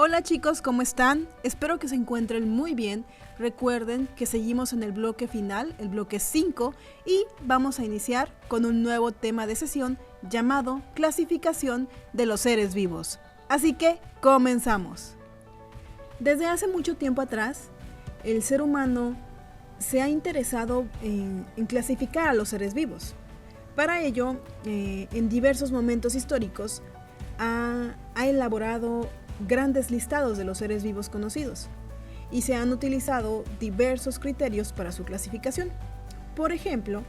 Hola chicos, ¿cómo están? Espero que se encuentren muy bien. Recuerden que seguimos en el bloque final, el bloque 5, y vamos a iniciar con un nuevo tema de sesión llamado clasificación de los seres vivos. Así que comenzamos. Desde hace mucho tiempo atrás, el ser humano se ha interesado en clasificar a los seres vivos. Para ello, en diversos momentos históricos, ha elaborado grandes listados de los seres vivos conocidos y se han utilizado diversos criterios para su clasificación. Por ejemplo,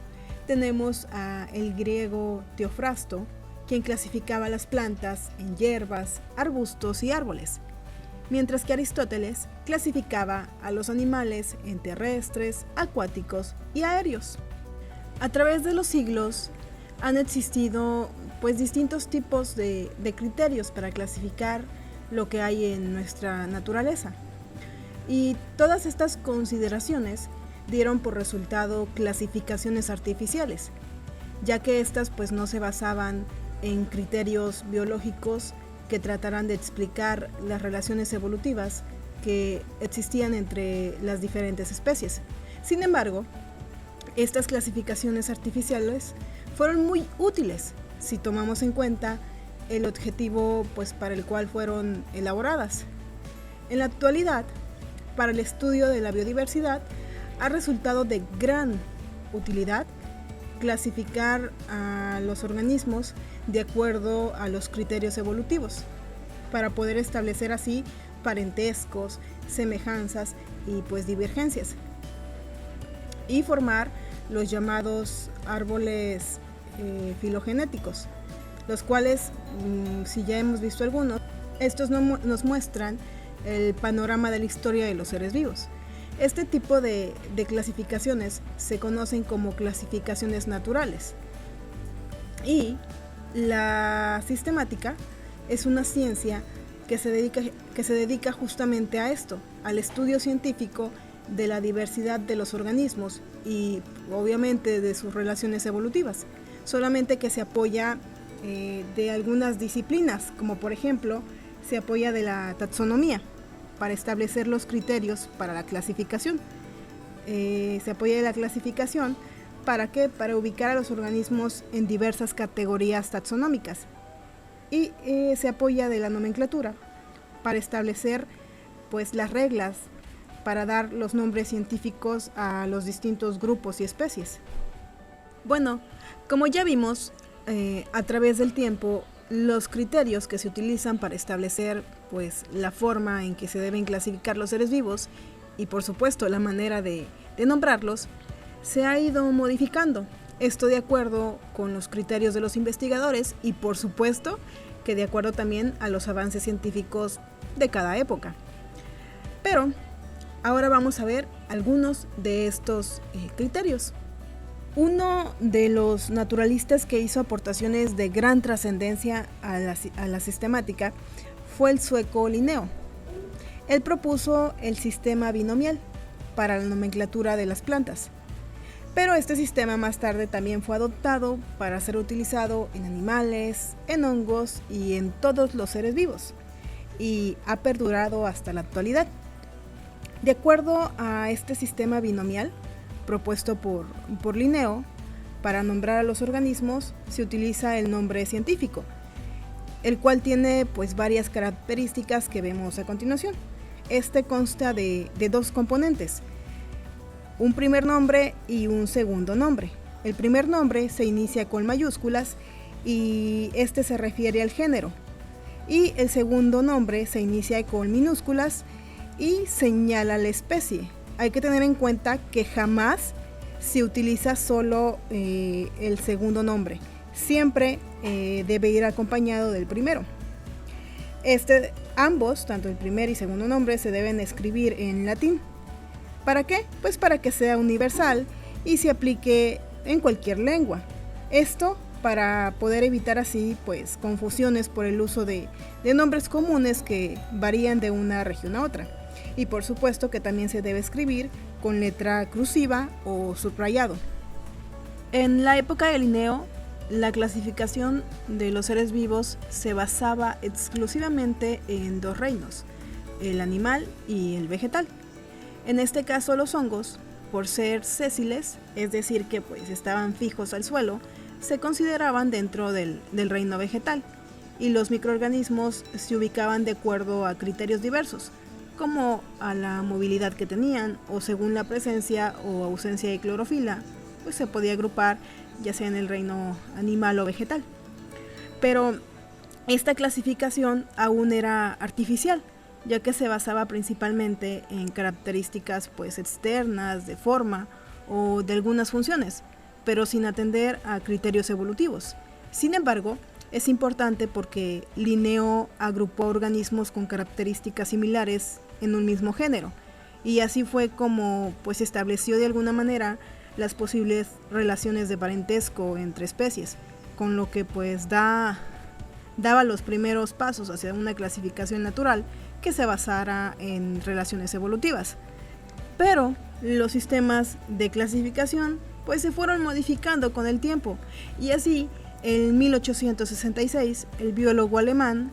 tenemos al griego Teofrasto, quien clasificaba las plantas en hierbas, arbustos y árboles, mientras que Aristóteles clasificaba a los animales en terrestres, acuáticos y aéreos. A través de los siglos han existido distintos tipos de criterios para clasificar lo que hay en nuestra naturaleza. Y todas estas consideraciones dieron por resultado clasificaciones artificiales, ya que estas no se basaban en criterios biológicos que trataran de explicar las relaciones evolutivas que existían entre las diferentes especies. Sin embargo, estas clasificaciones artificiales fueron muy útiles si tomamos en cuenta el objetivo para el cual fueron elaboradas. En la actualidad, para el estudio de la biodiversidad, ha resultado de gran utilidad clasificar a los organismos de acuerdo a los criterios evolutivos, para poder establecer así parentescos, semejanzas y divergencias, y formar los llamados árboles filogenéticos, los cuales, si ya hemos visto algunos, estos nos muestran el panorama de la historia de los seres vivos. Este tipo de clasificaciones se conocen como clasificaciones naturales. Y la sistemática es una ciencia que se dedica justamente a esto, al estudio científico de la diversidad de los organismos y obviamente de sus relaciones evolutivas, solamente que se apoya de algunas disciplinas, como por ejemplo se apoya de la taxonomía para establecer los criterios para la clasificación. Se apoya de la clasificación ¿para qué? Para ubicar a los organismos en diversas categorías taxonómicas, y se apoya de la nomenclatura para establecer las reglas para dar los nombres científicos a los distintos grupos y especies. Bueno, como ya vimos, a través del tiempo, los criterios que se utilizan para establecer la forma en que se deben clasificar los seres vivos y por supuesto la manera de nombrarlos se ha ido modificando. Esto de acuerdo con los criterios de los investigadores y por supuesto que de acuerdo también a los avances científicos de cada época. Pero ahora vamos a ver algunos de estos criterios. Uno de los naturalistas que hizo aportaciones de gran trascendencia a la sistemática fue el sueco Linneo. Él propuso el sistema binomial para la nomenclatura de las plantas, pero este sistema más tarde también fue adoptado para ser utilizado en animales, en hongos y en todos los seres vivos, y ha perdurado hasta la actualidad. De acuerdo a este sistema binomial propuesto por Linneo, para nombrar a los organismos se utiliza el nombre científico, el cual tiene varias características que vemos a continuación. Este consta de dos componentes, un primer nombre y un segundo nombre. El primer nombre se inicia con mayúsculas y este se refiere al género, y el segundo nombre se inicia con minúsculas y señala la especie. Hay que tener en cuenta que jamás se utiliza solo el segundo nombre, siempre debe ir acompañado del primero. Ambos, tanto el primer y segundo nombre, se deben escribir en latín. ¿Para qué? Para que sea universal y se aplique en cualquier lengua. Esto para poder evitar así confusiones por el uso de nombres comunes que varían de una región a otra. Y por supuesto que también se debe escribir con letra cursiva o subrayado. En la época de Linneo, la clasificación de los seres vivos se basaba exclusivamente en dos reinos, el animal y el vegetal. En este caso los hongos, por ser sésiles, es decir que pues estaban fijos al suelo, se consideraban dentro del reino vegetal, y los microorganismos se ubicaban de acuerdo a criterios diversos, como a la movilidad que tenían o según la presencia o ausencia de clorofila, pues se podía agrupar ya sea en el reino animal o vegetal. Pero esta clasificación aún era artificial, ya que se basaba principalmente en características pues externas, de forma o de algunas funciones, pero sin atender a criterios evolutivos. Sin embargo, es importante porque Linneo agrupó organismos con características similares en un mismo género, y así fue como pues estableció de alguna manera las posibles relaciones de parentesco entre especies, con lo que pues daba los primeros pasos hacia una clasificación natural que se basara en relaciones evolutivas. Pero los sistemas de clasificación pues se fueron modificando con el tiempo, y así en 1866 el biólogo alemán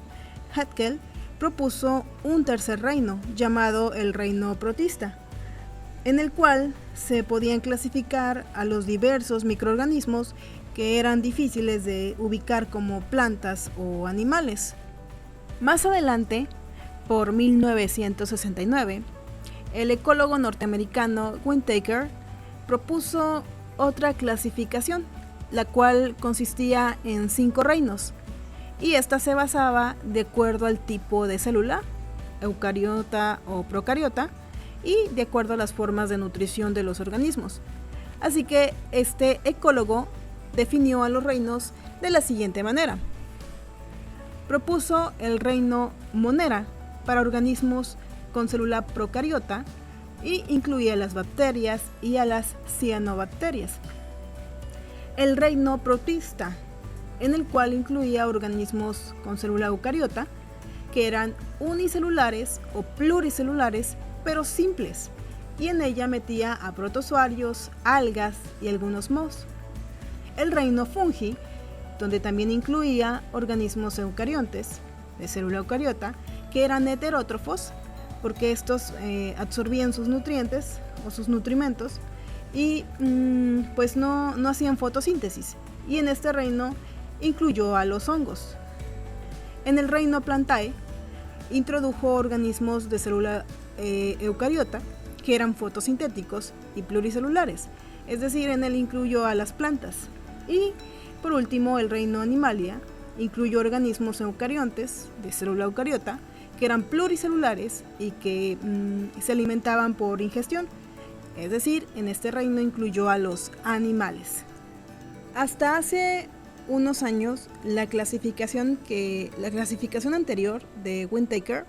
Haeckel propuso un tercer reino llamado el reino protista, en el cual se podían clasificar a los diversos microorganismos que eran difíciles de ubicar como plantas o animales. Más adelante, por 1969, el ecólogo norteamericano Whittaker propuso otra clasificación, la cual consistía en 5 reinos, y esta se basaba de acuerdo al tipo de célula, eucariota o procariota, y de acuerdo a las formas de nutrición de los organismos. Así que este ecólogo definió a los reinos de la siguiente manera. Propuso el reino Monera para organismos con célula procariota y incluía a las bacterias y a las cianobacterias. El reino protista, en el cual incluía organismos con célula eucariota, que eran unicelulares o pluricelulares, pero simples, y en ella metía a protozoarios, algas y algunos mohos. El reino fungi, donde también incluía organismos eucariontes, de célula eucariota, que eran heterótrofos, porque estos absorbían sus nutrientes o sus nutrimentos y pues no hacían fotosíntesis, y en este reino incluyó a los hongos. En el reino Plantae introdujo organismos de célula eucariota que eran fotosintéticos y pluricelulares, es decir, en él incluyó a las plantas. Y por último, el reino Animalia incluyó organismos eucariontes de célula eucariota que eran pluricelulares y que se alimentaban por ingestión, es decir, en este reino incluyó a los animales. Hasta hace unos años, la clasificación anterior de Whittaker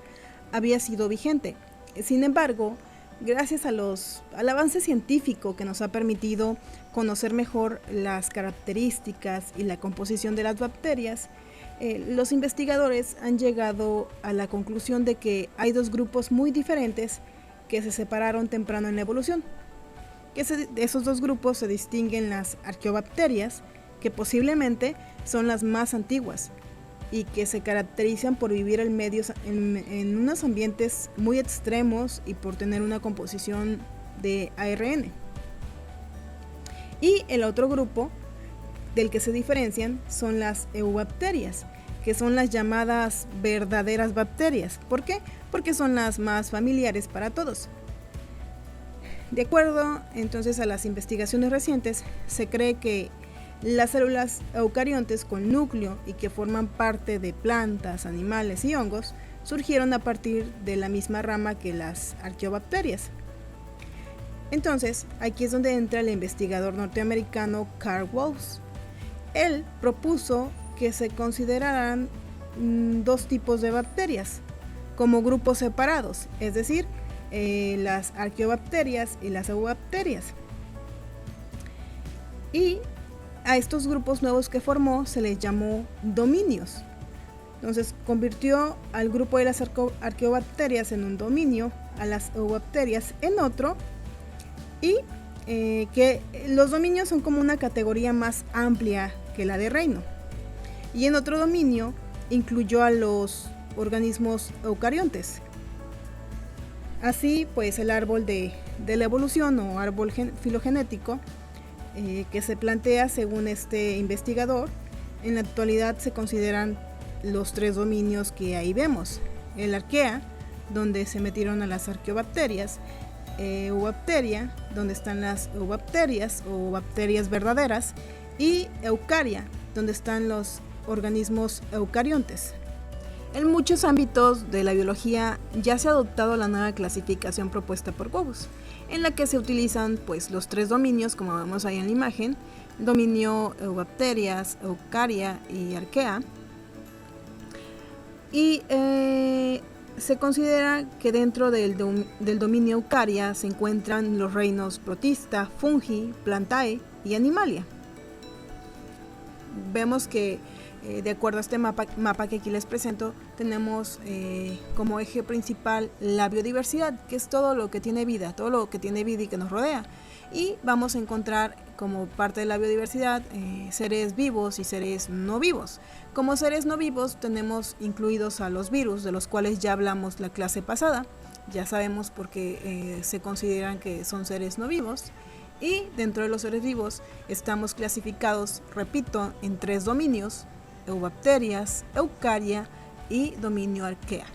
había sido vigente. Sin embargo, gracias al avance científico que nos ha permitido conocer mejor las características y la composición de las bacterias, los investigadores han llegado a la conclusión de que hay 2 grupos muy diferentes que se separaron temprano en la evolución. De esos 2 grupos se distinguen las arqueobacterias, que posiblemente son las más antiguas y que se caracterizan por vivir en unos ambientes muy extremos y por tener una composición de ARN. Y el otro grupo del que se diferencian son las eubacterias, que son las llamadas verdaderas bacterias. ¿Por qué? Porque son las más familiares para todos. De acuerdo entonces a las investigaciones recientes, se cree que las células eucariontes con núcleo y que forman parte de plantas, animales y hongos surgieron a partir de la misma rama que las arqueobacterias. Entonces, aquí es donde entra el investigador norteamericano Carl Woese. Él propuso que se consideraran 2 tipos de bacterias como grupos separados, es decir, las arqueobacterias y las eubacterias. Y a estos grupos nuevos que formó se les llamó dominios. Entonces convirtió al grupo de las arqueobacterias en un dominio, a las eubacterias en otro, y que los dominios son como una categoría más amplia que la de reino. Y en otro dominio incluyó a los organismos eucariontes, Así pues el árbol de la evolución o árbol filogenético que se plantea según este investigador, en la actualidad se consideran los 3 dominios que ahí vemos: el arquea, donde se metieron a las arqueobacterias; eubacteria, donde están las eubacterias o bacterias verdaderas; y eucaria, donde están los organismos eucariontes. En muchos ámbitos de la biología ya se ha adoptado la nueva clasificación propuesta por Gobus, en la que se utilizan pues los 3 dominios, como vemos ahí en la imagen: dominio eubacterias, eucaria y arquea. Y se considera que dentro del dominio eucaria se encuentran los reinos protista, fungi, plantae y animalia. Vemos que de acuerdo a este mapa que aquí les presento, tenemos como eje principal la biodiversidad, que es todo lo que tiene vida, y que nos rodea. Y vamos a encontrar como parte de la biodiversidad seres vivos y seres no vivos. Como seres no vivos tenemos incluidos a los virus, de los cuales ya hablamos la clase pasada. Ya sabemos por qué se consideran que son seres no vivos. Y dentro de los seres vivos estamos clasificados, repito, en 3 dominios: eubacterias, eucaria y dominio arquea.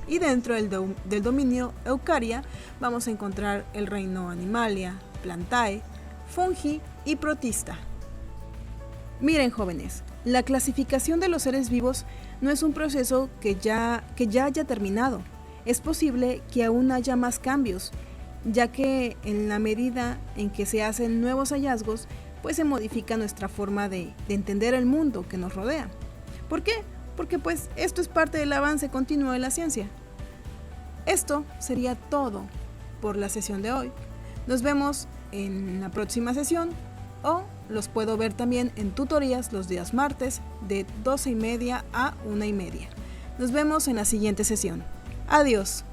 Y dentro del dominio eucaria vamos a encontrar el reino animalia, plantae, fungi y protista. Miren, jóvenes, la clasificación de los seres vivos no es un proceso que ya haya terminado. Es posible que aún haya más cambios, ya que en la medida en que se hacen nuevos hallazgos, pues se modifica nuestra forma de entender el mundo que nos rodea. ¿Por qué? Porque pues esto es parte del avance continuo de la ciencia. Esto sería todo por la sesión de hoy. Nos vemos en la próxima sesión, o los puedo ver también en tutorías los días martes de 12:30 a 1:30. Nos vemos en la siguiente sesión. Adiós.